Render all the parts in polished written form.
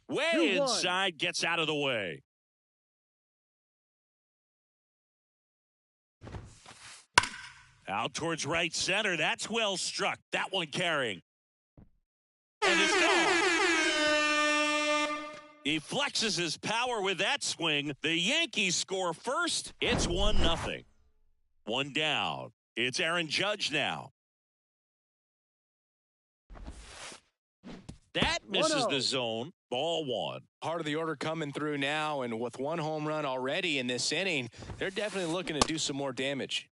Way inside, gets out of the way. Out towards right center. That's well struck. That one carrying. And it's gone. He flexes his power with that swing. The Yankees score first. It's 1-0. One down. It's Aaron Judge now. That misses the zone. Ball one. Part of the order coming through now, and with one home run already in this inning, they're definitely looking to do some more damage.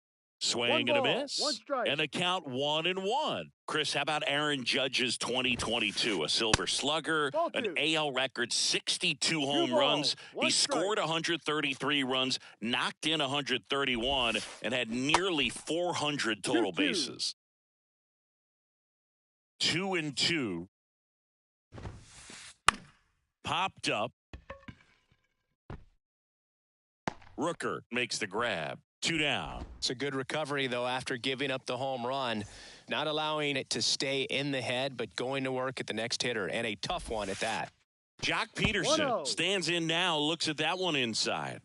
Swing and a miss. And a count 1-1. Chris, how about Aaron Judge's 2022? A Silver Slugger, an AL record 62 home runs. He scored 133 runs, knocked in 131, and had nearly 400 total bases. 2-2. Popped up. Rooker makes the grab. 2 down. It's a good recovery, though, after giving up the home run. Not allowing it to stay in the head, but going to work at the next hitter, and a tough one at that. Jock Peterson stands in now, looks at that one inside.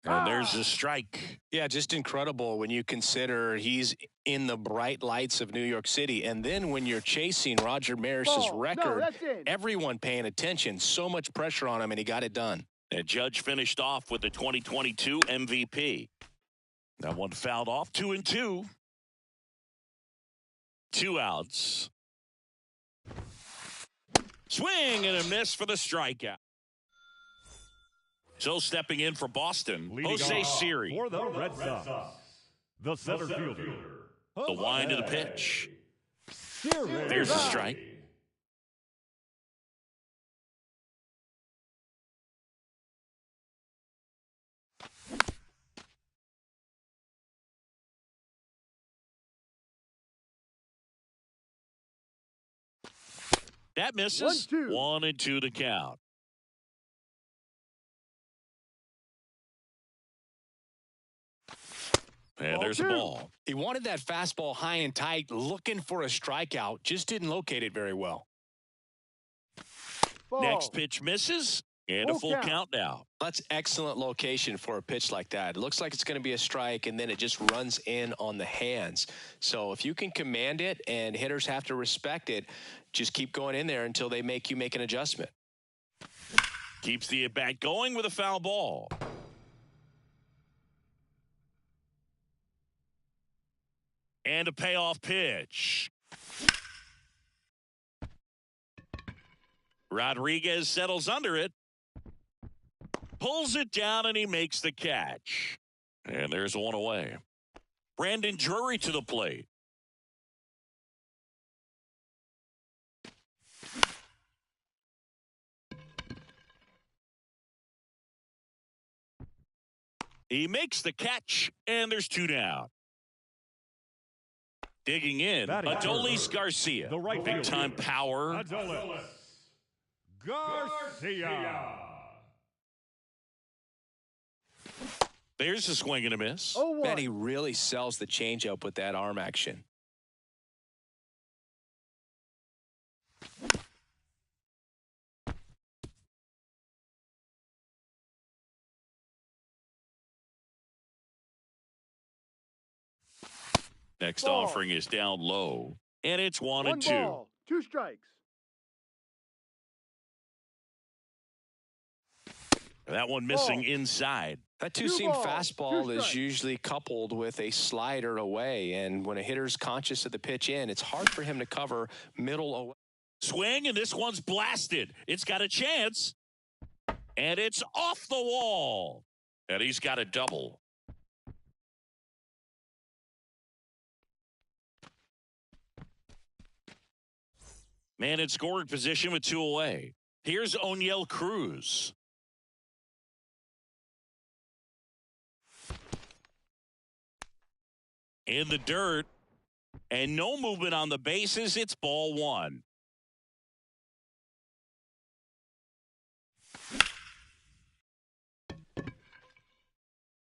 And there's the strike. Yeah, just incredible when you consider he's in the bright lights of New York City. And then when you're chasing Roger Maris's record, everyone paying attention, so much pressure on him, and he got it done. And Judge finished off with the 2022 MVP. That one fouled off. 2-2. 2 outs. Swing and a miss for the strikeout. So stepping in for Boston, Jose Siri. For the Red Sox, the center fielder. The wind of the pitch. There's a strike. That misses. 1-2 to count. And there's a ball. He wanted that fastball high and tight, looking for a strikeout. Just didn't locate it very well. Next pitch misses, and a full count now. That's excellent location for a pitch like that. It looks like it's going to be a strike, and then it just runs in on the hands. So if you can command it and hitters have to respect it, just keep going in there until they make you make an adjustment. Keeps the at-bat going with a foul ball. And a payoff pitch. Rodriguez settles under it. Pulls it down, and he makes the catch. And there's one away. Brandon Drury to the plate. He makes the catch, and there's 2 down. Digging in, Adolis Garcia. The right big-time power. Adolis Garcia. There's a swing and a miss. Man, he really sells the changeup with that arm action. Next offering is down low, and it's 1-2. 2 strikes. That one missing inside. That two-seam fastball is usually coupled with a slider away, and when a hitter's conscious of the pitch in, it's hard for him to cover middle away. Swing, and this one's blasted. It's got a chance, and it's off the wall, and he's got a double. Man in scoring position with 2 away. Here's Oneil Cruz. In the dirt, and no movement on the bases. It's ball 1.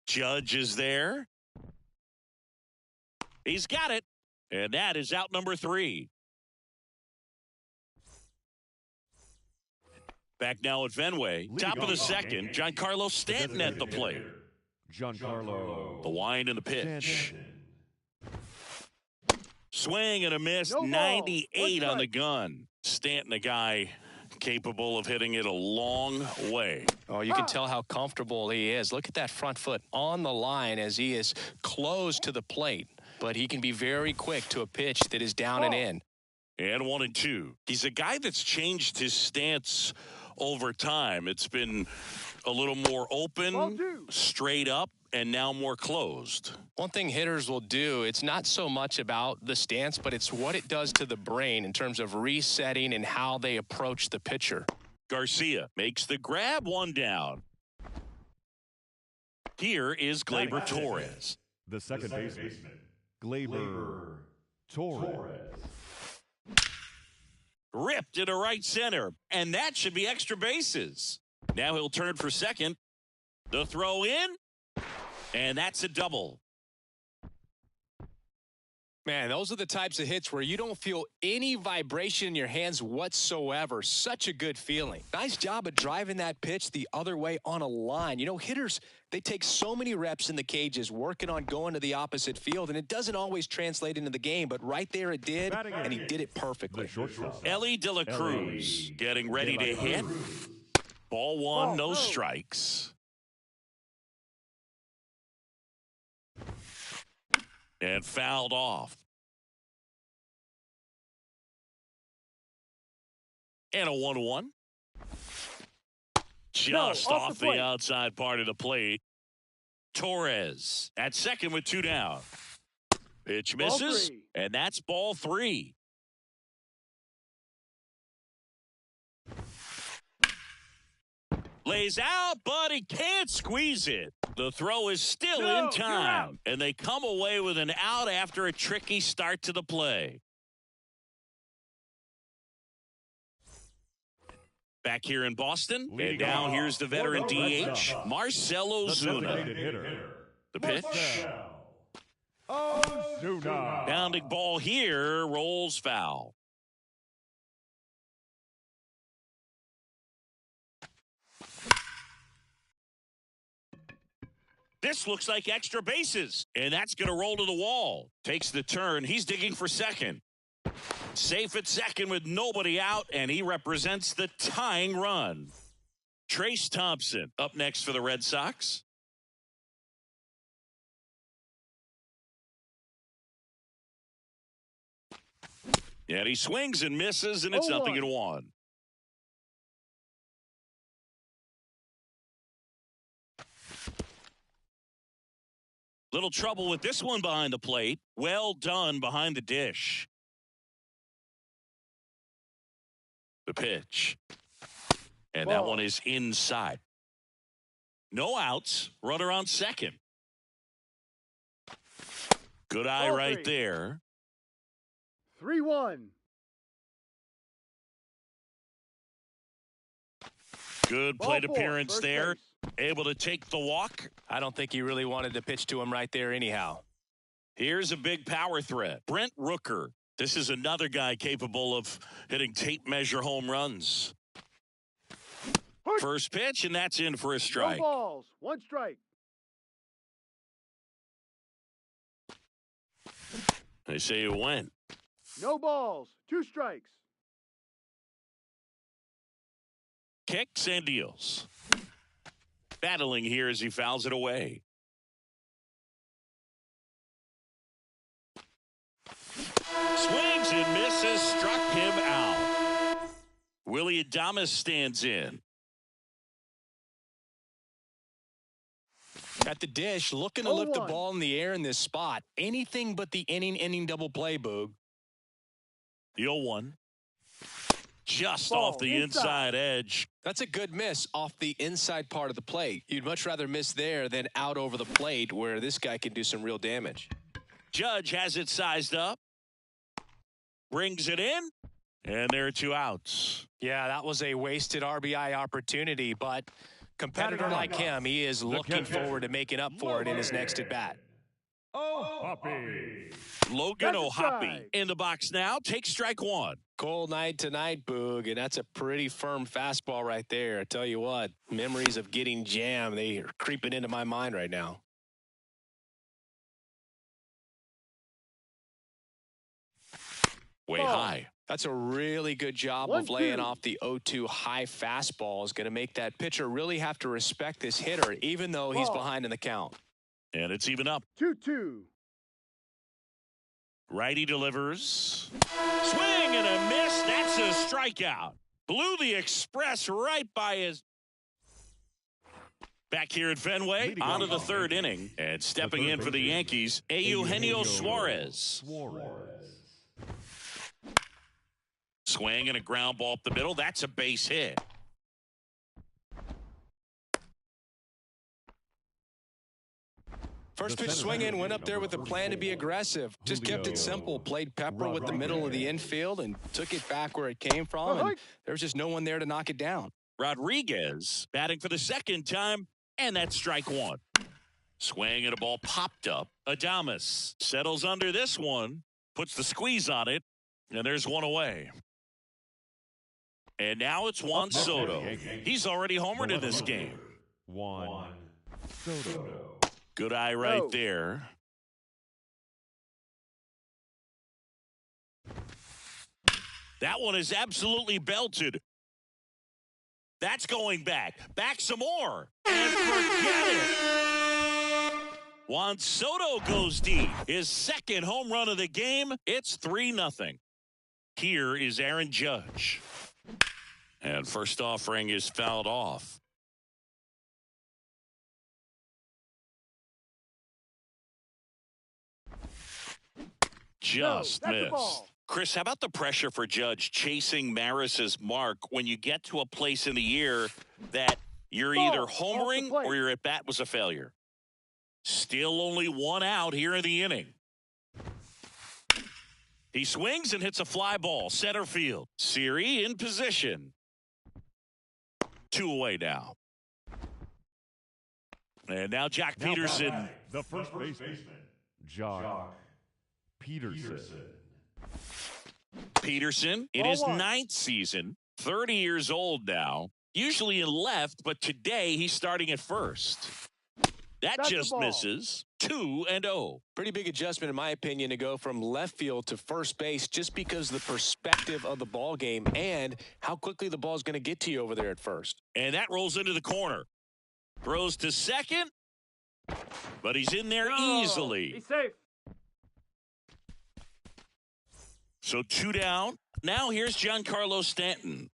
Judge is there. He's got it, and that is out number 3. Back now at Fenway. Top of the second, Giancarlo Stanton at the plate. Giancarlo. The wind and the pitch. Swing and a miss, No ball. 98 One on the gun. Stanton, a guy capable of hitting it a long way. Oh, you can tell how comfortable he is. Look at that front foot on the line as he is close to the plate. But he can be very quick to a pitch that is down and in. And 1-2. He's a guy that's changed his stance over time. It's been a little more open, straight up, and now more closed. One thing hitters will do, it's not so much about the stance, but it's what it does to the brain in terms of resetting and how they approach the pitcher. Garcia makes the grab, one down. Here is Gleyber Torres. The second baseman. Gleyber Torres. Ripped into right center, and that should be extra bases. Now he'll turn for second. The throw in, and that's a double. Man, those are the types of hits where you don't feel any vibration in your hands whatsoever. Such a good feeling. Nice job of driving that pitch the other way on a line. You know, hitters, they take so many reps in the cages working on going to the opposite field, and it doesn't always translate into the game, but right there it did, and he did it perfectly. Ellie De La Cruz getting ready to hit. Ball one, no strikes. And fouled off. And a 1-1. Just off the outside part of the plate. Torres at second with 2 down. Pitch misses, and that's ball 3. Lays out, but he can't squeeze it. The throw is still in time, and they come away with an out after a tricky start to the play. Back here in Boston, and now here's the veteran DH, Marcell Ozuna. The pitch. Ozuna. Bounding ball here, rolls foul. This looks like extra bases, and that's going to roll to the wall. Takes the turn. He's digging for second. Safe at second with nobody out, and he represents the tying run. Trace Thompson up next for the Red Sox. And he swings and misses, and it's 0-1. Little trouble with this one behind the plate. Well done behind the dish. The pitch. And that one is inside. No outs. Runner on second. Good eye right there. 3-1. Good plate appearance there. Able to take the walk. I don't think he really wanted to pitch to him right there anyhow. Here's a big power threat. Brent Rooker. This is another guy capable of hitting tape measure home runs. First pitch, and that's in for a strike. No balls, 1 strike. They say it went. No balls, 2 strikes. Kicks and deals. Battling here as he fouls it away. Swings and misses, struck him out. Willy Adames stands in. At the dish, looking to lift the ball in the air in this spot. Anything but the inning double play, Boog. The 0-1. Just off the inside edge. That's a good miss off the inside part of the plate. You'd much rather miss there than out over the plate where this guy can do some real damage. Judge has it sized up. Brings it in. And there are 2 outs. Yeah, that was a wasted RBI opportunity, but competitor like him, he is looking forward to making up for it in his next at bat. Hoppy. Logan That's a O'Hoppe strike. in the box now. Takes strike one. Cold night tonight, Boog, and that's a pretty firm fastball right there. I tell you what, memories of getting jammed, they are creeping into my mind right now. Way Ball. high. That's a really good job of laying off the 0-2 high fastball. Is going to make that pitcher really have to respect this hitter, even though he's Ball. behind in the count. And it's even up. 2-2. Righty delivers. Swing and a miss. That's a strikeout. Blew the express right by his. Back here at Fenway, on to the third inning. And stepping in for the Yankees, Eugenio Suarez. Swing and a ground ball up the middle. That's a base hit. First pitch swing in, went up there with a plan to be aggressive. Just kept it simple. Played pepper with the middle of the infield and took it back where it came from. And there was just no one there to knock it down. Rodriguez batting for the second time, and that's strike one. Swing and a ball popped up. Adames settles under this one, puts the squeeze on it, and there's one away. And now it's Juan Soto. He's already homered in this game. Juan Soto. Good eye right there. That one is absolutely belted. That's going back. Back some more. And forget it. Juan Soto goes deep. His second home run of the game. It's 3-0. Here is Aaron Judge. And first offering is fouled off. Just missed. Chris, how about the pressure for Judge chasing Maris's mark when you get to a place in the year that you're either homering or your at-bat was a failure? Still only one out here in the inning. He swings and hits a fly ball, center field. Siri in position. 2 away now. And now Jack Peterson. The first baseman, Jock Peterson. Peterson in his 9th season, 30 years old now. Usually in left, but today he's starting at first. That just misses. 2-0. Pretty big adjustment, in my opinion, to go from left field to first base just because of the perspective of the ball game and how quickly the ball is going to get to you over there at first. And that rolls into the corner. Throws to second, but he's in there easily. He's safe. So 2 down. Now here's Giancarlo Stanton.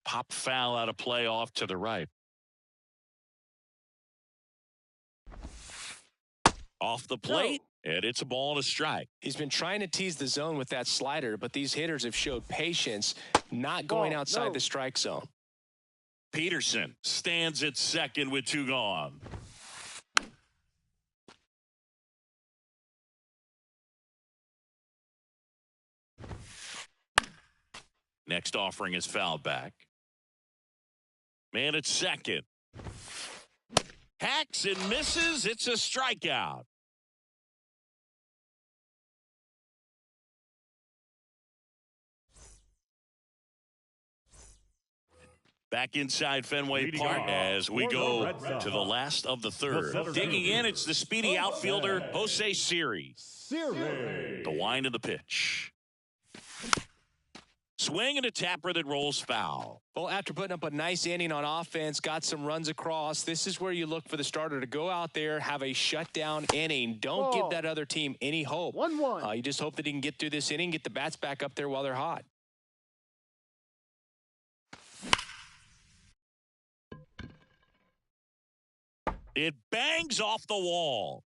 Pop foul out of play off to the right. Off the plate, and it's a ball and a strike. He's been trying to tease the zone with that slider, but these hitters have showed patience, not going outside the strike zone. Peterson stands at second with 2 gone. Next offering is fouled back. Man at second. Hacks and misses. It's a strikeout. Back inside Fenway Park as we go to the last of the third. Digging in, it's the speedy outfielder, Jose Siri. The wind of the pitch. Swing and a tapper that rolls foul. Well, after putting up a nice inning on offense, got some runs across, this is where you look for the starter to go out there, have a shutdown inning. Don't give that other team any hope. 1-1. You just hope that he can get through this inning, get the bats back up there while they're hot. It bangs off the wall.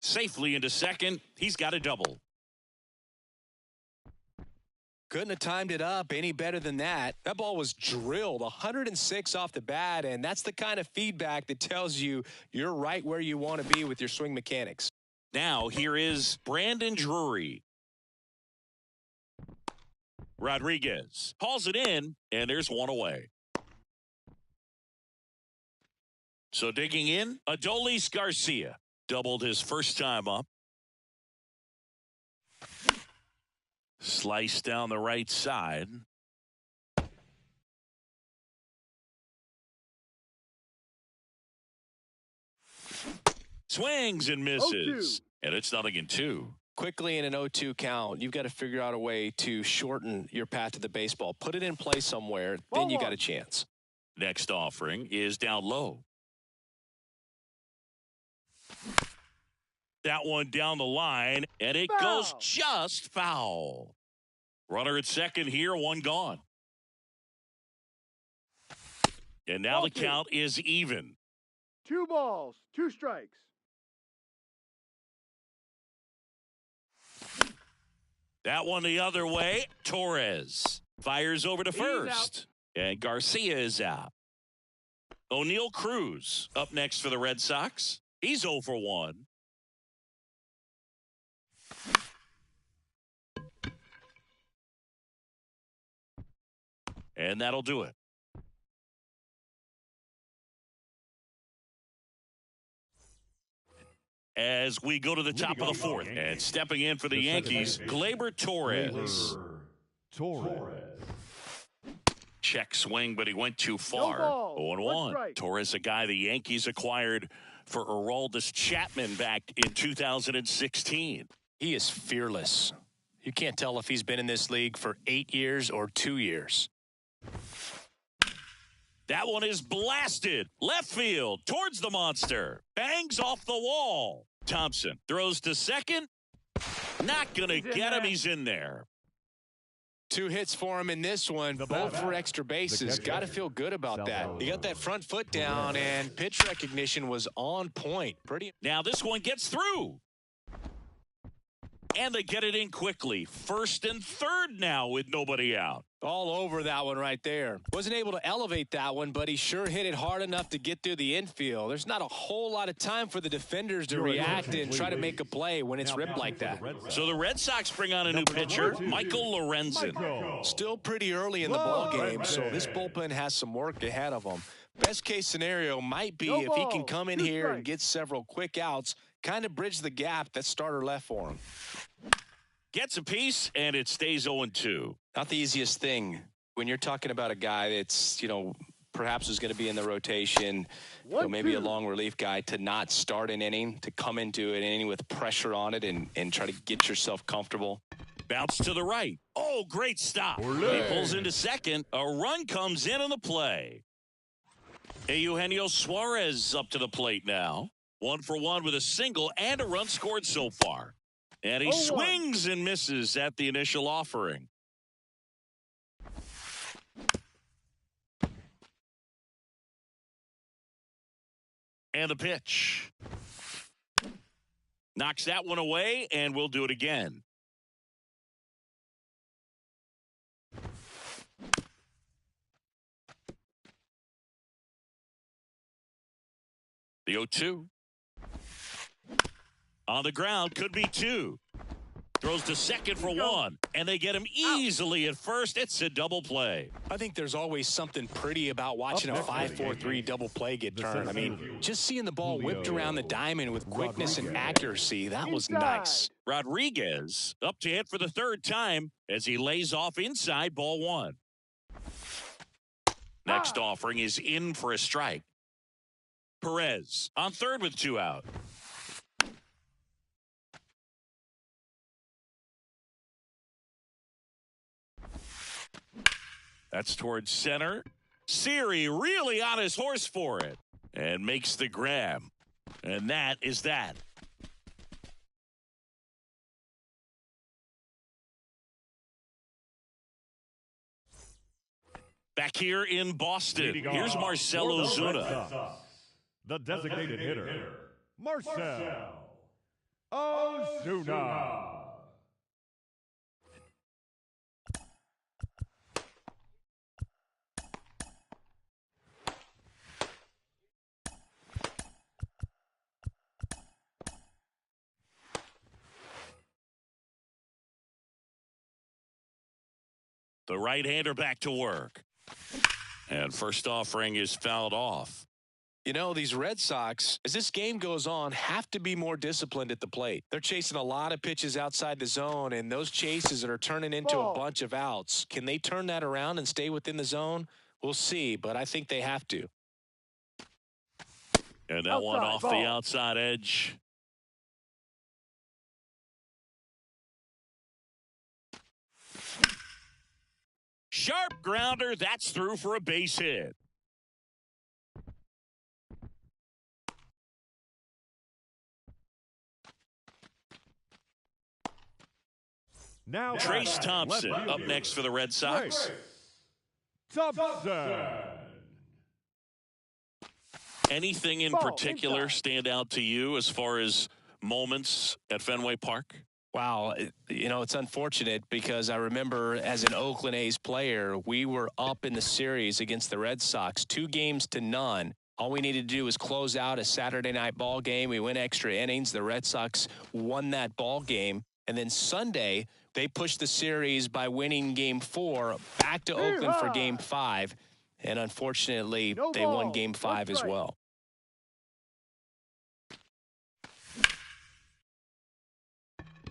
Safely into second. He's got a double. Couldn't have timed it up any better than that. That ball was drilled 106 off the bat, and that's the kind of feedback that tells you you're right where you want to be with your swing mechanics. Now here is Brandon Drury. Rodriguez hauls it in, and there's one away. So digging in, Adolis Garcia doubled his first time up. Slice down the right side. Swings and misses. 0-2. And it's 0-2. Quickly in an 0-2 count, you've got to figure out a way to shorten your path to the baseball. Put it in play somewhere, then you got a chance. Next offering is down low. That one down the line, and it goes just foul. Runner at second here, one gone. And now the count is even. 2 balls, 2 strikes. That one the other way. Torres fires over to first. And Garcia is out. O'Neill Cruz up next for the Red Sox. He's 0 for 1. And that'll do it. As we go to the top of the fourth, and stepping in for the Yankees, Gleyber Torres. Check swing, but he went too far. 0-1. Torres, a guy the Yankees acquired for Aroldis Chapman back in 2016. He is fearless. You can't tell if he's been in this league for 8 years or 2 years. That one is blasted. Left field towards the monster. Bangs off the wall. Thompson throws to second. Not going to get him. He's in there. 2 hits for him in this one, both for extra bases. Got to feel good about that. He got that front foot down, and pitch recognition was on point. Now this one gets through. And they get it in quickly. First and third now with nobody out. All over that one right there. Wasn't able to elevate that one, but he sure hit it hard enough to get through the infield. There's not a whole lot of time for the defenders to react and try to make a play when it's ripped like that. So the Red Sox bring on a new pitcher, Michael Lorenzen. Still pretty early in the ball game, so this bullpen has some work ahead of them. Best case scenario might be if he can come in here and get several quick outs, kind of bridge the gap that starter left for him. Gets a piece, and it stays 0-2. Not the easiest thing when you're talking about a guy that's, perhaps is going to be in the rotation, maybe a long relief guy, to not start an inning, to come into an inning with pressure on it and try to get yourself comfortable. Bounce to the right. Oh, great stop. He pulls into second. A run comes in on the play. Eugenio Suarez up to the plate now. 1 for 1 with a single and a run scored so far. And he swings and misses at the initial offering. And the pitch. Knocks that one away, and we'll do it again. The 0-2. On the ground, could be 2. Throws to second for 1, and they get him easily at first. It's a double play. I think there's always something pretty about watching a 5-4-3 double play get turned. I mean, just seeing the ball whipped around the diamond with quickness and accuracy, that was nice. Rodriguez up to hit for the 3rd time as he lays off inside, ball 1. Next offering is in for a strike. Perez on 3rd with 2 out. That's towards center. Siri really on his horse for it and makes the grab. And that is that. Back here in Boston, here's Marcell Ozuna. The designated hitter, Marcell Ozuna. The right-hander back to work. And first offering is fouled off. You know, these Red Sox, as this game goes on, have to be more disciplined at the plate. They're chasing a lot of pitches outside the zone, and those chases that are turning into a bunch of outs. Can they turn that around and stay within the zone? We'll see, but I think they have to. And that one off the outside edge. Sharp grounder. That's through for a base hit. Now Trace Thompson up next for the Red Sox. Thompson. Anything in particular stand out to you as far as moments at Fenway Park? Wow, you know, it's unfortunate because I remember as an Oakland A's player, we were up in the series against the Red Sox, 2-0. All we needed to do was close out a Saturday night ball game. We went extra innings. The Red Sox won that ball game. And then Sunday, they pushed the series by winning Game 4 back to Oakland for Game 5. And unfortunately, they won Game 5 as well.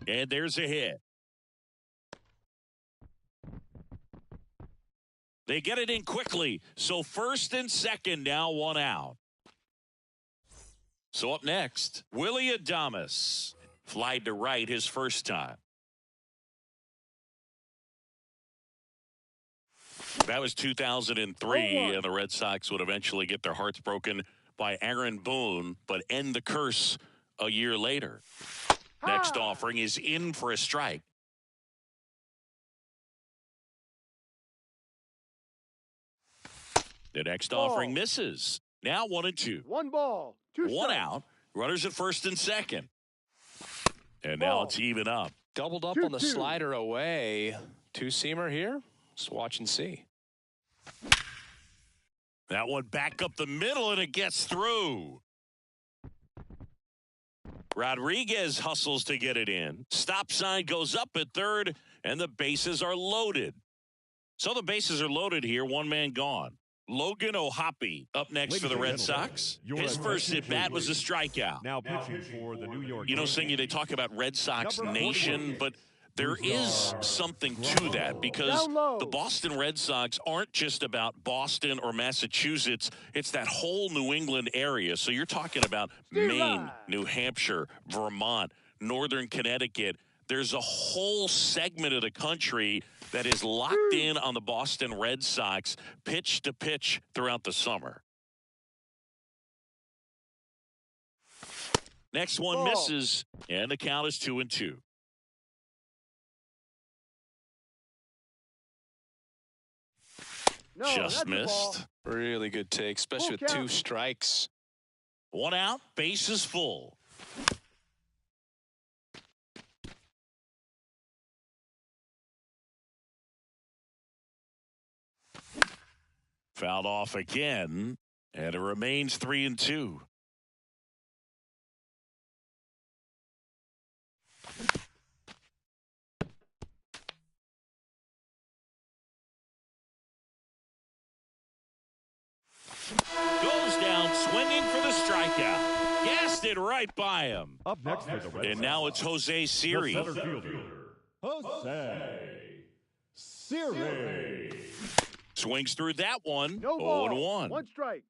And there's a hit. They get it in quickly. So first and second, now one out. So up next, Willy Adames. Flied to right his first time. That was 2003, and the Red Sox would eventually get their hearts broken by Aaron Boone, but end the curse a year later. Next offering is in for a strike. The next offering misses. Now 1-2. 1 ball, 2 One strikes. out. Runners at first and second. And now it's even up. Doubled up on the slider away. Two-seamer here. Let's watch and see. That one back up the middle, and it gets through. Rodriguez hustles to get it in. Stop sign goes up at third, and the bases are loaded. So the bases are loaded here. One man gone. Logan O'Hoppe up next for the Red Sox. His first at-bat was a strikeout. Now pitching for the New York. You know, Singy, they talk about Red Sox Nation, but there is something to that because the Boston Red Sox aren't just about Boston or Massachusetts. It's that whole New England area. So you're talking about Maine, New Hampshire, Vermont, Northern Connecticut. There's a whole segment of the country that is locked in on the Boston Red Sox pitch to pitch throughout the summer. Next one misses, and the count is 2-2. Just missed. Really good take, especially with 2 strikes. One out, base is full. Fouled off again, and it remains 3-2. Goes down swinging for the strikeout. Gassed it right by him. Up next for the Red Sox. And now it's Jose Siri. The center fielder, Jose Siri. Swings through that one. No ball. 0-1. 1 strike.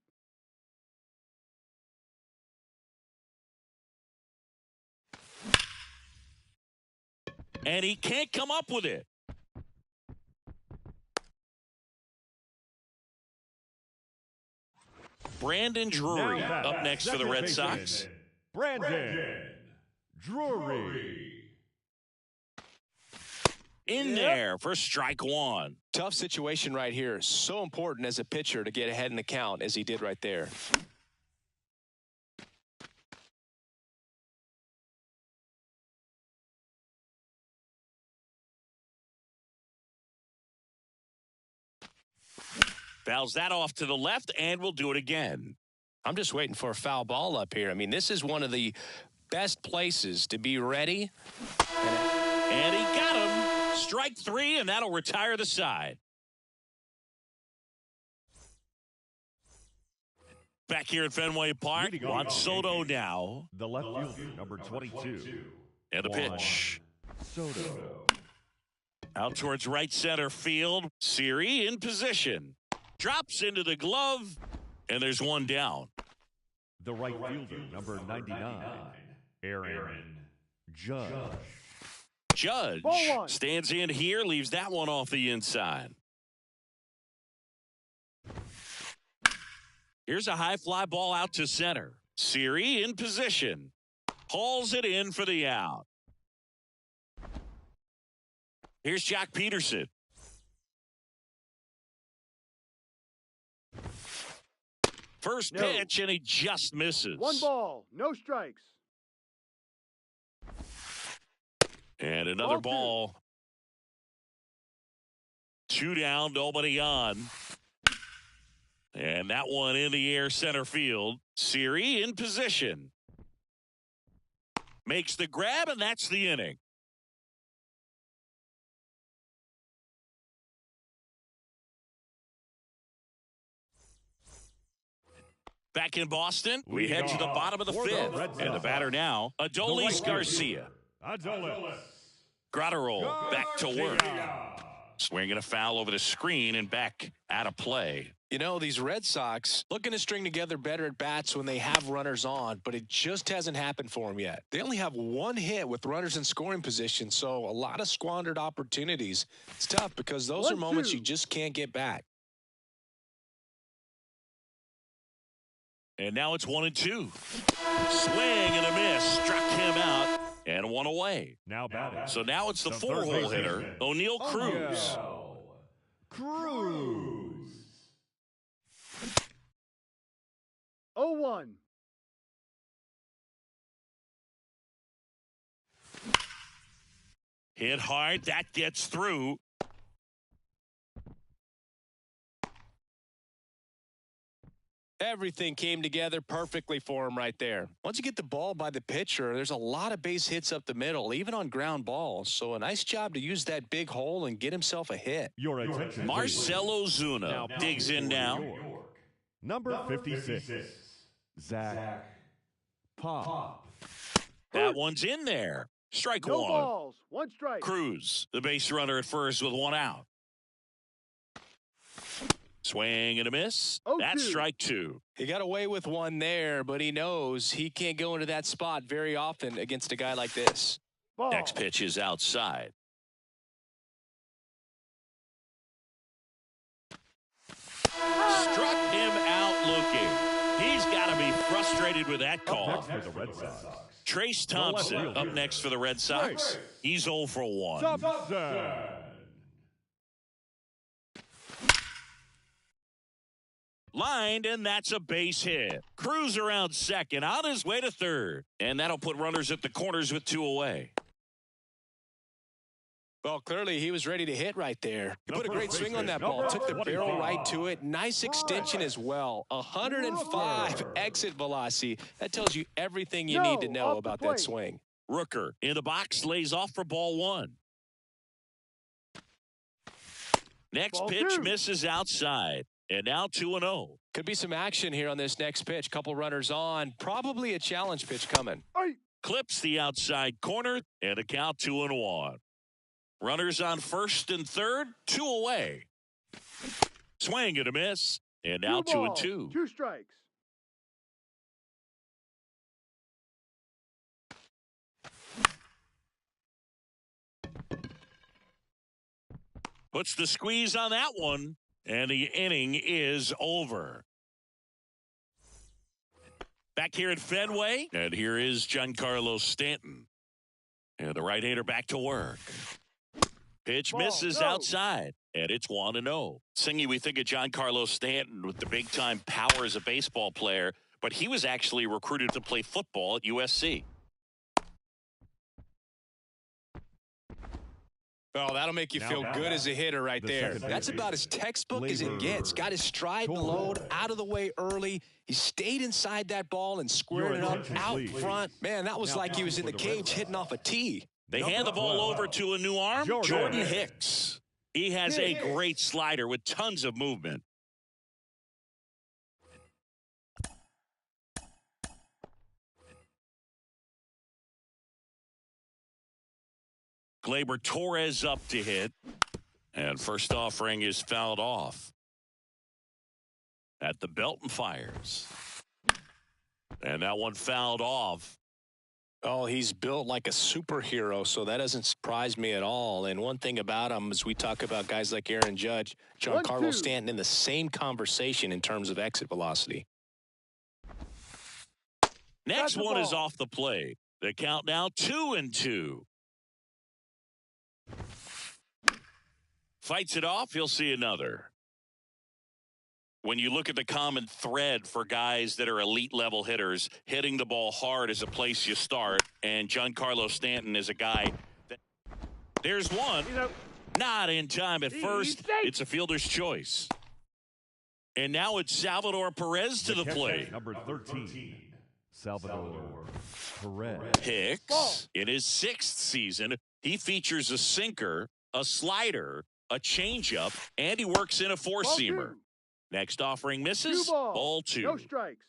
And he can't come up with it. Brandon Drury up next for the Red Sox. Brandon Drury. In there for strike one. Tough situation right here. So important as a pitcher to get ahead in the count as he did right there. Fouls that off to the left, and we'll do it again. I'm just waiting for a foul ball up here. I mean, this is one of the best places to be ready. And he got him. Strike three, and that'll retire the side. Back here at Fenway Park, Juan Soto now. The left fielder, number 22. And the pitch. Soto. Out towards right center field. Siri in position. Drops into the glove, and there's one down. The right fielder, number 99. Aaron Judge. Judge stands in here, leaves that one off the inside. Here's a high fly ball out to center. Siri in position. Hauls it in for the out. Here's Jock Peterson. First pitch, and he just misses. 1 ball, no strikes. And another ball. 2 down, nobody on. And that one in the air center field. Siri in position. Makes the grab, and that's the inning. Back in Boston, we head to the bottom of the fifth. And the batter now, Adolis Garcia. Graterol back to work. Swinging a foul over the screen and back out of play. You know, these Red Sox looking to string together better at bats when they have runners on, but it just hasn't happened for them yet. They only have 1 hit with runners in scoring position, so a lot of squandered opportunities. It's tough because those are moments you just can't get back. And now it's 1-2. Swing and a miss. Struck him out and one away. Now batting. So now it's the 4-hole hitter, O'Neill Cruz. Cruz. 0-1. Hit hard. That gets through. Everything came together perfectly for him right there. Once you get the ball by the pitcher, there's a lot of base hits up the middle, even on ground balls. So a nice job to use that big hole and get himself a hit. Your attention. Marcell Ozuna digs in now. Number 56. Zach Pop. That one's in there. Strike No one. balls, 1 strike. Cruz, the base runner at first with 1 out. Swing and a miss. That's strike 2. He got away with 1 there, but he knows he can't go into that spot very often against a guy like this. Ball. Next pitch is outside. Struck him out looking. He's got to be frustrated with that call. Next for the Red Sox. Trace Thompson up next for the Red Sox. He's 0 for 1. Thompson. Lined, and that's a base hit. Cruz around second, on his way to third. And that'll put runners at the corners with 2 away. Well, clearly he was ready to hit right there. He put a great swing on that ball. Took the barrel right to it. Nice extension as well. 105 exit velocity. That tells you everything you need to know about that swing. Rooker in the box, lays off for ball 1. Next pitch misses outside. And now 2-0. Could be some action here on this next pitch. Couple runners on. Probably a challenge pitch coming. Clips the outside corner, and a count 2-1. Runners on first and third, 2 away. Swing and a miss, and now 2-2. 2 strikes. Puts the squeeze on that one, and the inning is over. Back here at Fenway, and here is Giancarlo Stanton. And the right-hander back to work. Pitch misses outside, and it's 1-0. Singy, we think of Giancarlo Stanton with the big-time power as a baseball player, but he was actually recruited to play football at USC. Well, that'll make you feel good as a hitter right there. That's about as textbook as it gets. Got his stride load out of the way early. He stayed inside that ball and squared it up out front. Man, that was like he was in the cage hitting off a tee. They hand the ball over to a new arm, Jordan Hicks. He has a great slider with tons of movement. Gleyber Torres up to hit. And first offering is fouled off. At the belt and fires. And that one fouled off. Oh, he's built like a superhero, so that doesn't surprise me at all. And one thing about him, as we talk about guys like Aaron Judge, Giancarlo Stanton in the same conversation in terms of exit velocity. Next one is off the plate. The count now 2-2. Fights it off, he'll see another. When you look at the common thread for guys that are elite level hitters, hitting the ball hard is a place you start, and Giancarlo Stanton is a guy that there's one. Not in time at first. It's a fielder's choice. And now it's Salvador Perez to the plate. Number 13, Salvador Perez. Hicks, in his 6th season, he features a sinker, a slider, a changeup, and he works in a four-seamer. Next offering misses. Ball 2. No strikes.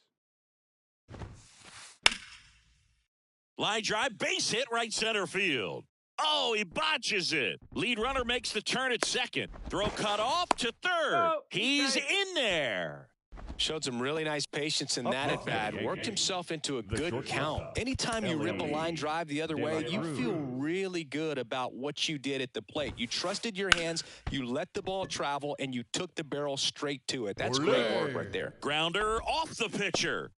Line drive, base hit, right center field. Oh, he botches it. Lead runner makes the turn at second. Throw cut off to third. No, He's in there. Showed some really nice patience in that at bat. Worked himself into a good count. Anytime you rip a line drive the other way, you feel really good about what you did at the plate. You trusted your hands, you let the ball travel, and you took the barrel straight to it. That's great work right there. Grounder off the pitcher.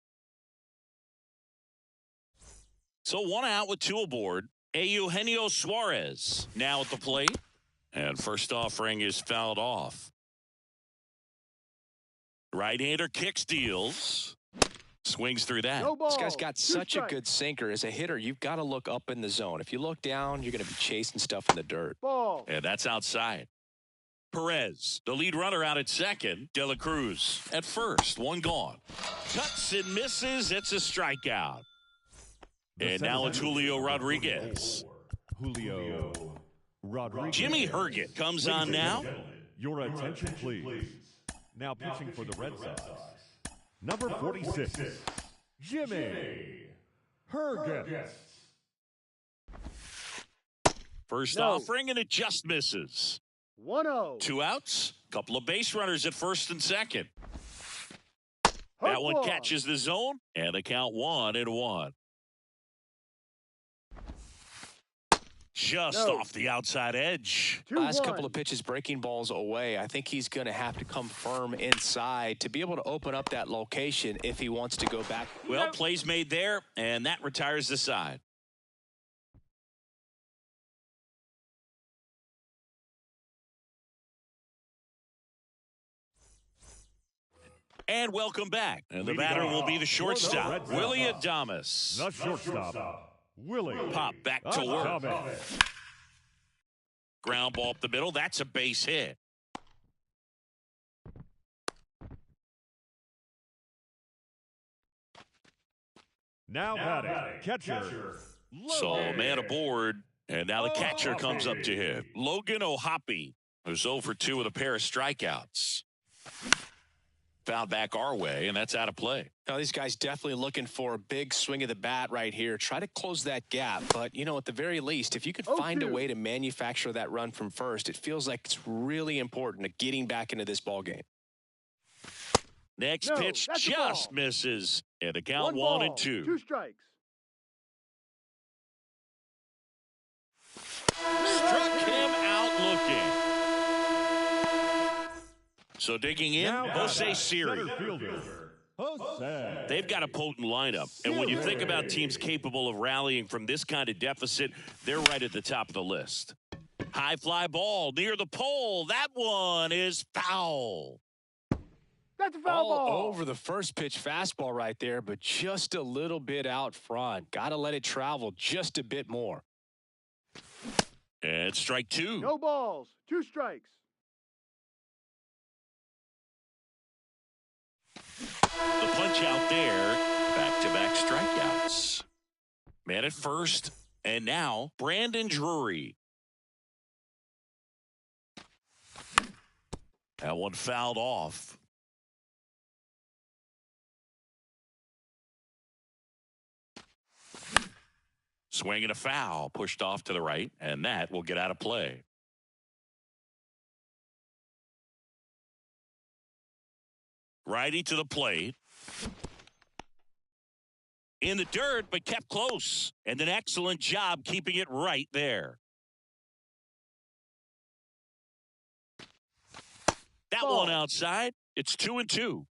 So 1 out with 2 aboard. Eugenio Suarez now at the plate. And first offering is fouled off. Right-hander kick steals. Swings through that. No ball. This guy's got such a good sinker. As a hitter, you've got to look up in the zone. If you look down, you're going to be chasing stuff in the dirt. Ball. And that's outside. Perez, the lead runner out at second. De La Cruz at first. 1 gone. Cuts and misses. It's a strikeout. And now it's Julio Rodriguez. Julio Rodriguez. Jimmy Herget comes on now. Your attention, please. Now pitching for the Red Sox, number 46, Jimmy Herget. First offering, and it just misses. 1-0. 2 outs, couple of base runners at first and second. That one catches the zone, and the count 1-1. Just off the outside edge. Last couple of pitches breaking balls away. I think he's going to have to come firm inside to be able to open up that location if he wants to go back. Well, plays made there, and that retires the side. And welcome back. And the batter will be the shortstop, Willy Adames. The shortstop, Willy. Pop back to work. Ground ball up the middle. That's a base hit. Now batting, catcher. So man aboard, and now the catcher comes up to hit. Logan O'Hoppe, who's 0 for 2 with a pair of strikeouts. Fouled back our way, and that's out of play. Now, these guys definitely looking for a big swing of the bat right here. Try to close that gap. But, you know, at the very least, if you could find a way to manufacture that run from first, it feels like it's really important to getting back into this ball game. Next pitch just misses. And the count 1-2. 2 strikes. Struck him out looking. So digging in, Jose Siri. They've got a potent lineup. And when you think about teams capable of rallying from this kind of deficit, they're right at the top of the list. High fly ball near the pole. That one is foul. That's a foul ball. All over the first pitch fastball right there, but just a little bit out front. Got to let it travel just a bit more. And strike 2. No balls. 2 strikes. The punch out there. Back-to-back strikeouts. Man at first, And now, Brandon Drury. That one fouled off. Swing and a foul, pushed off to the right, and that will get out of play. Righty to the plate. In the dirt, but kept close. And an excellent job keeping it right there. That one outside. It's 2-2.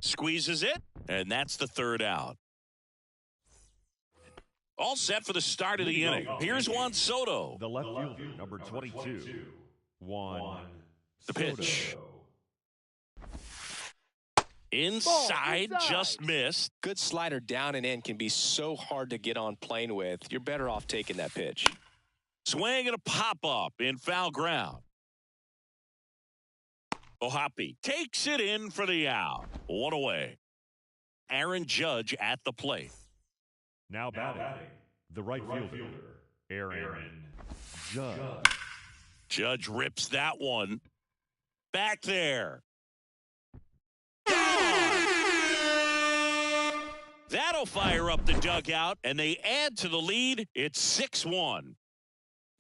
Squeezes it, and that's the third out. All set for the start of the inning. Here's Juan Soto. The left fielder, number 22. Juan The pitch. Soto. Inside, just missed. Good slider down and in can be so hard to get on plane with. You're better off taking that pitch. Swing and a pop-up in foul ground. Ohapi takes it in for the out. One away. Aaron Judge at the plate. Now batting, the right fielder, Aaron Judge. Judge rips that one. Back there. That'll fire up the dugout, and they add to the lead. It's 6-1.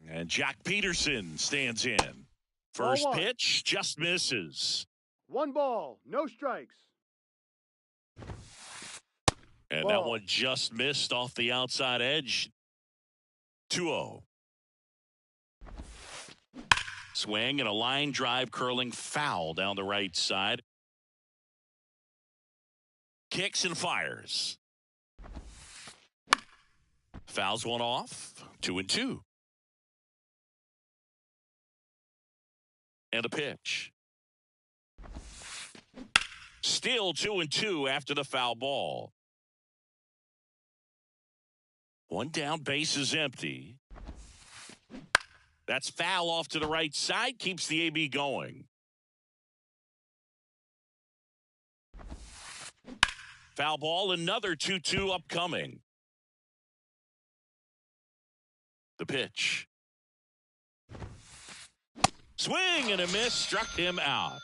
And Jack Peterson stands in. First pitch just misses. 1 ball, no strikes. And that one just missed off the outside edge. 2-0. Swing and a line drive curling foul down the right side. Kicks and fires. Fouls one off. 2-2. And a pitch. Still 2-2 after the foul ball. One down, base is empty. That's foul off to the right side, keeps the AB going. Foul ball, another 2-2 upcoming. The pitch. Swing and a miss, struck him out.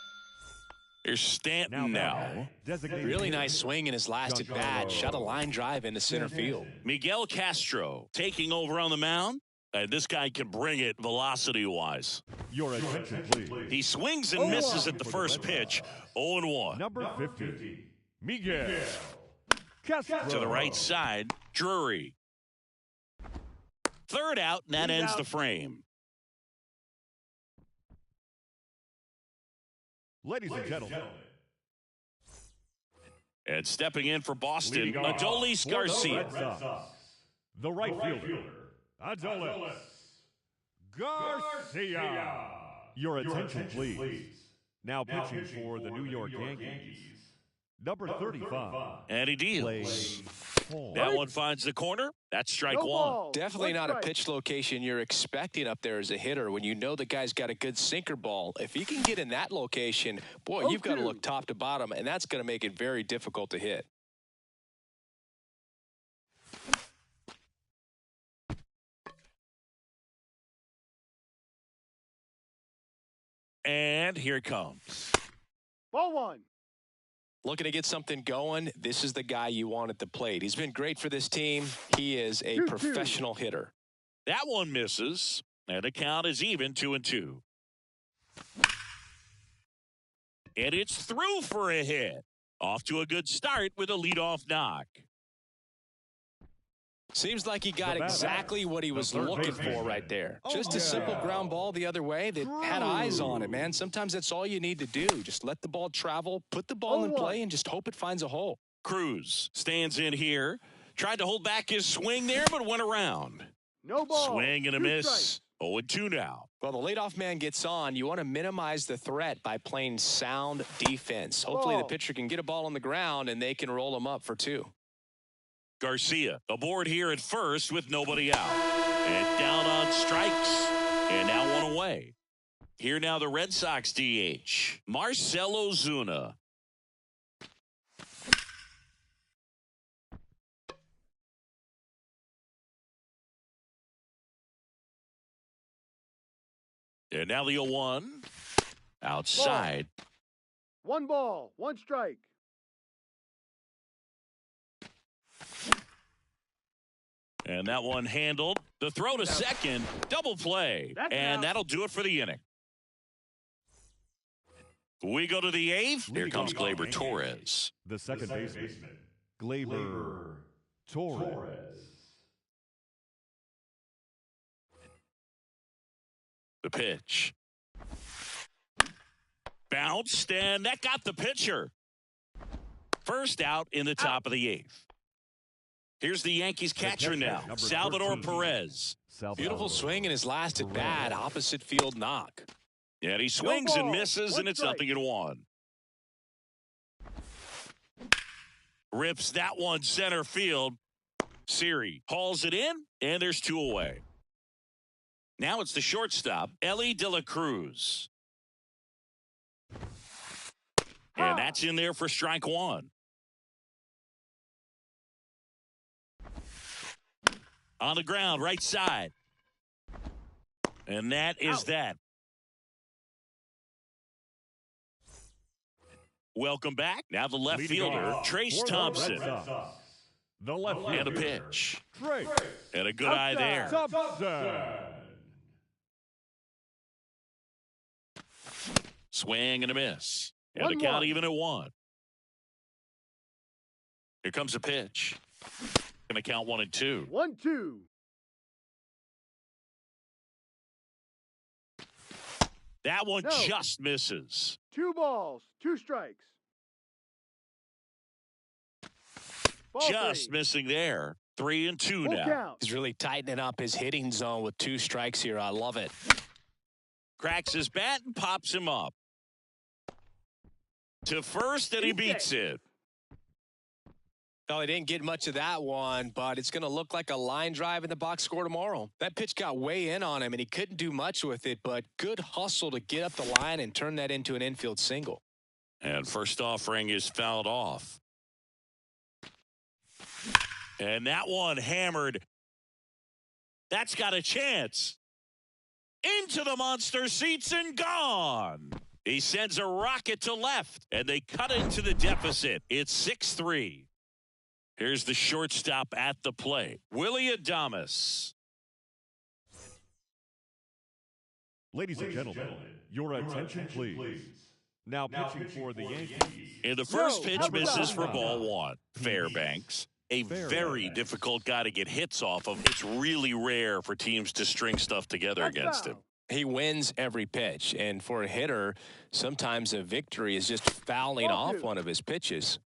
Here's Stanton now. Really nice swing in his last at bat. Shot a line drive into center field. Miguel Castro taking over on the mound. And this guy can bring it velocity-wise. Your attention, please. He swings and misses at the first pitch. 0-1. Number 50, Miguel Castro. To the right side, Drury. Third out, and that ends the frame. Ladies and gentlemen. And stepping in for Boston, Adolis Garcia. The right fielder, Adolis Garcia. Your attention, please. Now pitching for the New York Yankees, number 35. And he deals. That one finds the corner. That's strike one. Definitely not a pitch location you're expecting up there as a hitter when you know the guy's got a good sinker ball. If he can get in that location, boy, you've got to look top to bottom, and that's going to make it very difficult to hit. And here it comes. Ball 1. Looking to get something going, this is the guy you want at the plate. He's been great for this team. He is a professional hitter. That one misses, and the count is even 2-2. And it's through for a hit. Off to a good start with a leadoff knock. Seems like he got exactly what he was looking for right there. Just a simple ground ball the other way that had eyes on it, man. Sometimes that's all you need to do. Just let the ball travel, put the ball in play, and just hope it finds a hole. Cruz stands in here. Tried to hold back his swing there, but went around. No ball. Swing and a miss. 0-2 now. Well, the leadoff man gets on. You want to minimize the threat by playing sound defense. Hopefully the pitcher can get a ball on the ground, and they can roll him up for 2. Garcia aboard here at first with nobody out. And down on strikes. And now one away. Here now the Red Sox DH, Marcell Ozuna. And now the 0-1. Outside. Ball. 1 ball, 1 strike. And that one handled. The throw to second. Double play. And that'll do it for the inning. We go to the 8th. Here comes Gleyber Torres. The second baseman, Gleyber Torres. The pitch. Bounced, and that got the pitcher. First out in the top of the 8th. Here's the Yankees catcher now, Salvador Perez. Beautiful swing in his last at bat, opposite field knock. Yeah, he swings and misses, and it's 0-1. Rips that one center field. Siri hauls it in, and there's 2 away. Now it's the shortstop, Elly De La Cruz. And that's in there for strike 1. On the ground, right side. And that is that. Welcome back. Now the left fielder, Trace Thompson. The left and a fielder, pitch. Trace And a good eye there. Thompson. Swing and a miss. And the count even at 1. Here comes a pitch. Going to count 1 and 2. 1-2. That one just misses. 2 balls, 2 strikes. Ball Just 3. missing there. 3 and 2 Full now. count. He's really tightening up his hitting zone with 2 strikes here. I love it. Cracks his bat and pops him up. To first, and he beats it. Well, he didn't get much of that one, but it's going to look like a line drive in the box score tomorrow. That pitch got way in on him, and he couldn't do much with it, but good hustle to get up the line and turn that into an infield single. And first offering is fouled off. And that one hammered. That's got a chance. Into the monster seats and gone. He sends a rocket to left, and they cut into the deficit. It's 6-3. Here's the shortstop at the plate, Willy Adames. Ladies and gentlemen, your attention please. Now pitching for the Yankees. And the first pitch misses for ball 1. Fairbanks, a very difficult guy to get hits off of. It's really rare for teams to string stuff together against him. He wins every pitch, and for a hitter, sometimes a victory is just fouling off one of his pitches.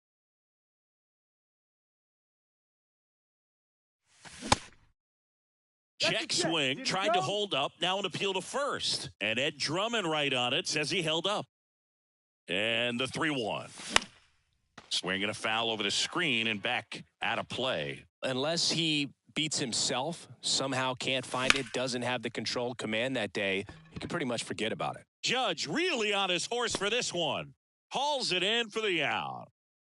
Check swing, tried to hold up, now an appeal to first. And Ed Drummond right on it, says he held up. And the 3-1. Swinging a foul over the screen and back out of play. Unless he beats himself, somehow can't find it, doesn't have the control command that day, you can pretty much forget about it. Judge really on his horse for this one. Hauls it in for the out.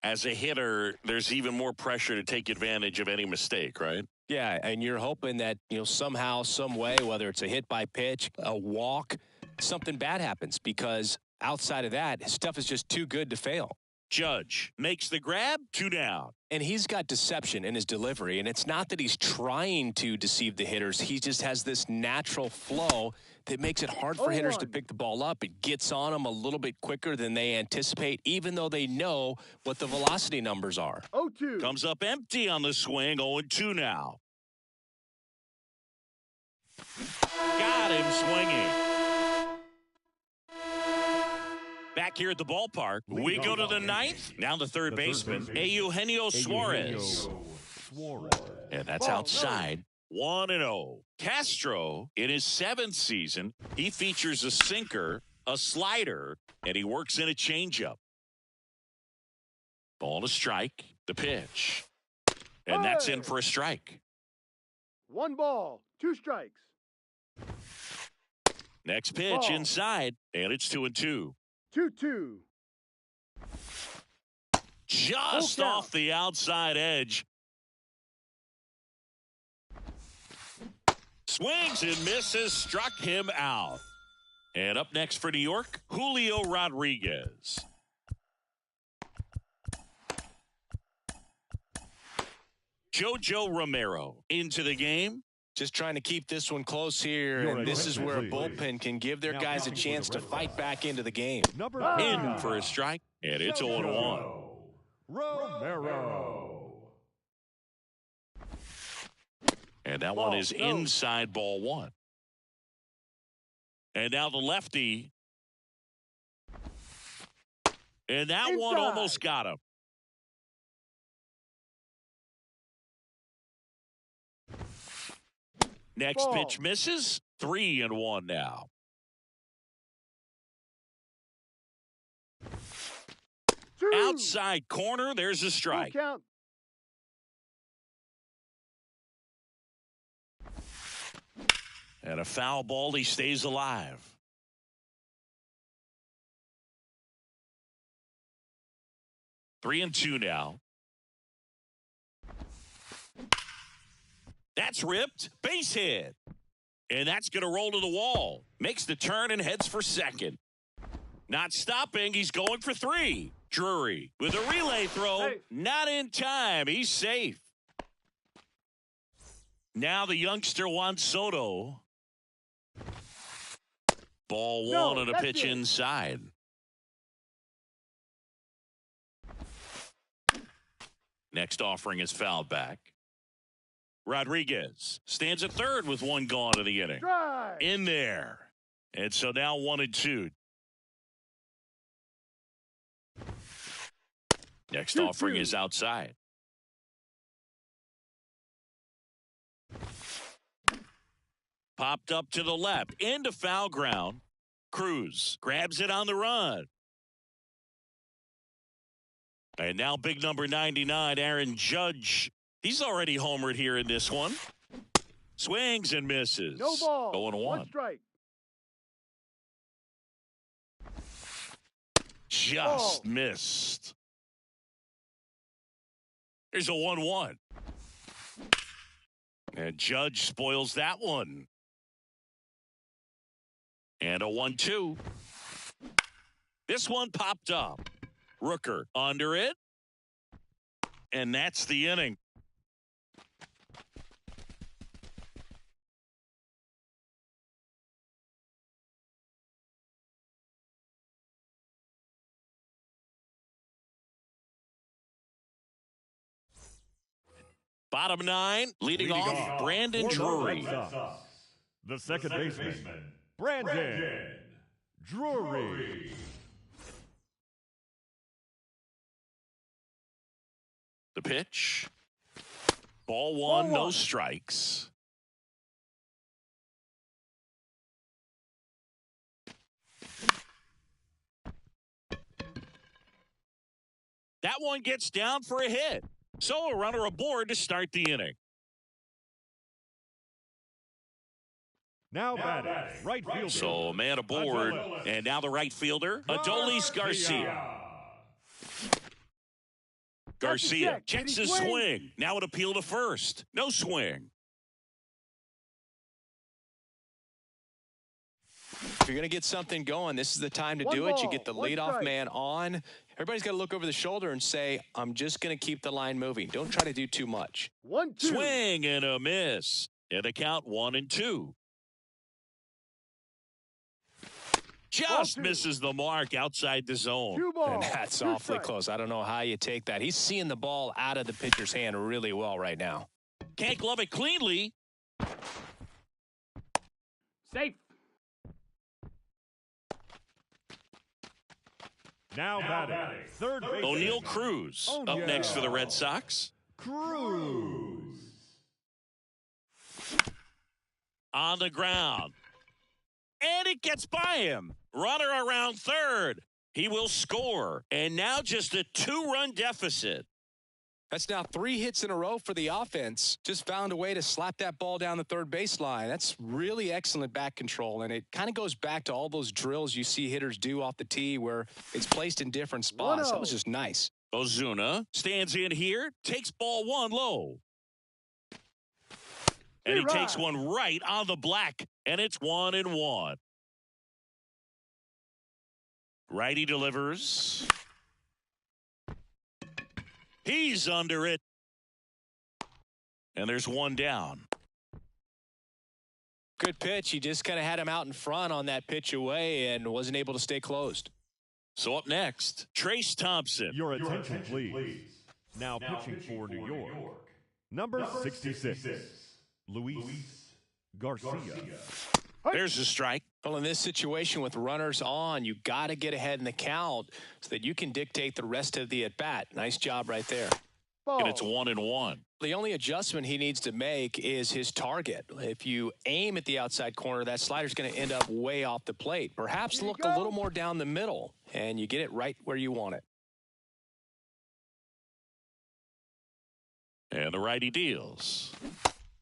As a hitter, there's even more pressure to take advantage of any mistake, right? Yeah, and you're hoping that, somehow, some way, whether it's a hit by pitch, a walk, something bad happens, because outside of that, his stuff is just too good to fail. Judge makes the grab, 2 down. And he's got deception in his delivery, and it's not that he's trying to deceive the hitters. He just has this natural flow that makes it hard for hitters to pick the ball up. It gets on them a little bit quicker than they anticipate, even though they know what the velocity numbers are. 0-2. Comes up empty on the swing, 0-2 now. Got him swinging. Back here at the ballpark, we go to the 9th. Now the third baseman, Eugenio Suarez. And that's outside. 1-0. Castro, in his 7th season, he features a sinker, a slider, and he works in a changeup. Ball to strike, the pitch. And that's in for a strike. 1 ball, 2 strikes. Next pitch Ball. inside, and it's 2-2. 2-2. Just Full count. off the outside edge. Swings and misses, struck him out. And up next for New York, Julio Rodriguez. Jojo Romero into the game. Just trying to keep this one close here, and this is where a bullpen can give their guys a chance to fight back into the game. In for a strike, and it's 0-1. Romero. And that one is inside ball one. And now the lefty. And that one almost got him. Next pitch misses. 3-1 now. Outside corner, there's a strike. Full count. And a foul ball, he stays alive. 3-2 now. That's ripped. Base hit. And that's going to roll to the wall. Makes the turn and heads for second. Not stopping. He's going for 3. Drury with a relay throw. Safe. Not in time. He's safe. Now the youngster Juan Soto. Ball one and a pitch inside. Next offering is fouled back. Rodriguez stands at third with one gone in the inning. Drive. In there. And so now 1-2. Next 2-2. offering is outside. Popped up to the left. Into foul ground. Cruz grabs it on the run. And now big number 99, Aaron Judge. He's already homered here in this one. Swings and misses. No ball. 0-1. 1 strike. Just missed. Here's a 1-1. And Judge spoils that one. And a 1-2. This one popped up. Rooker under it. And that's the inning. Bottom 9, leading off Brandon Drury. The second baseman, Brandon Drury. The pitch. Ball one, no strikes. That one gets down for a hit. So a runner aboard to start the inning. Now batting, right fielder. So a man aboard, and now the right fielder, Adolis Garcia. Garcia checks his swing. Now an appeal to first. No swing. If you're going to get something going, this is the time to do it. You get the leadoff man on. Everybody's got to look over the shoulder and say, I'm just going to keep the line moving. Don't try to do too much. 1-2. Swing and a miss. And a count 1-2. Just misses the mark outside the zone. 2 balls. And that's 2 awfully strikes. close. I don't know how you take that. He's seeing the ball out of the pitcher's hand really well right now. Can't glove it cleanly. Safe. Now batting, third baseman. O'Neal Cruz up next for the Red Sox. Cruz. On the ground. And it gets by him. Runner around third. He will score. And now just a 2-run deficit. That's now 3 hits in a row for the offense. Just found a way to slap that ball down the third baseline. That's really excellent back control, and it kind of goes back to all those drills you see hitters do off the tee where it's placed in different spots. That was just nice. Ozuna stands in here, takes ball 1 low. And he takes one right on the black, and it's 1-1. Righty delivers. He's under it. And there's 1 down. Good pitch. He just kind of had him out in front on that pitch away and wasn't able to stay closed. So up next, Trace Thompson. Your attention, please. Now pitching for New York. Number 66, Luis Garcia. There's a strike. Well, in this situation with runners on, you got to get ahead in the count so that you can dictate the rest of the at-bat. Nice job right there. And it's 1-1. The only adjustment he needs to make is his target. If you aim at the outside corner, that slider's going to end up way off the plate. Perhaps look a little more down the middle, and you get it right where you want it. And the righty deals.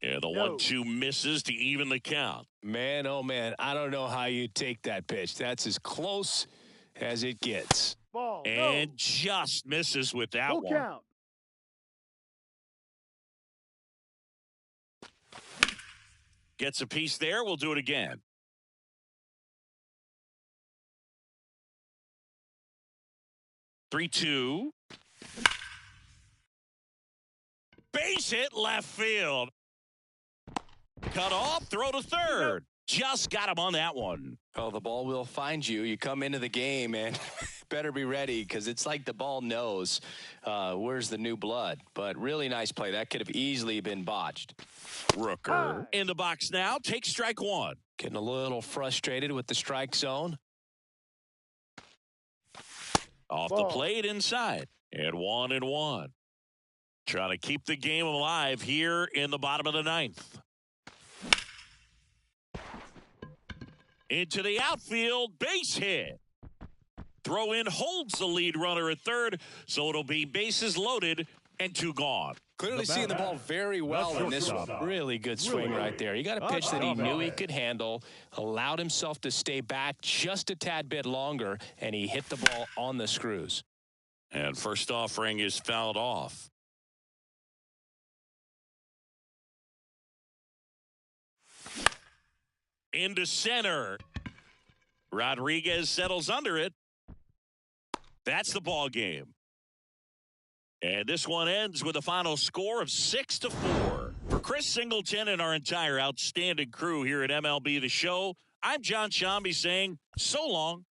And the 1-2 misses to even the count. Man, oh man, I don't know how you take that pitch. That's as close as it gets. And just misses with that one. Count. Gets a piece there. We'll do it again. Three-two. Base hit left field. Cut off, throw to third. Just got him on that one. Oh, the ball will find you. You come into the game and better be ready because it's like the ball knows where's the new blood. But really nice play. That could have easily been botched. Rooker in the box now. Takes strike 1. Getting a little frustrated with the strike zone. Off the plate inside. And 1-1. Trying to keep the game alive here in the bottom of the 9th. Into the outfield, base hit. Throw in holds the lead runner at third, so it'll be bases loaded and 2 gone. Clearly seeing the ball very well in this one. Really good swing right there. You got a pitch that he knew he could handle, allowed himself to stay back just a tad bit longer, and he hit the ball on the screws. And first offering is fouled off. Into center. Rodriguez settles under it. That's the ball game. And this one ends with a final score of 6-4. For Chris Singleton and our entire outstanding crew here at MLB The Show, I'm John Shambi saying so long.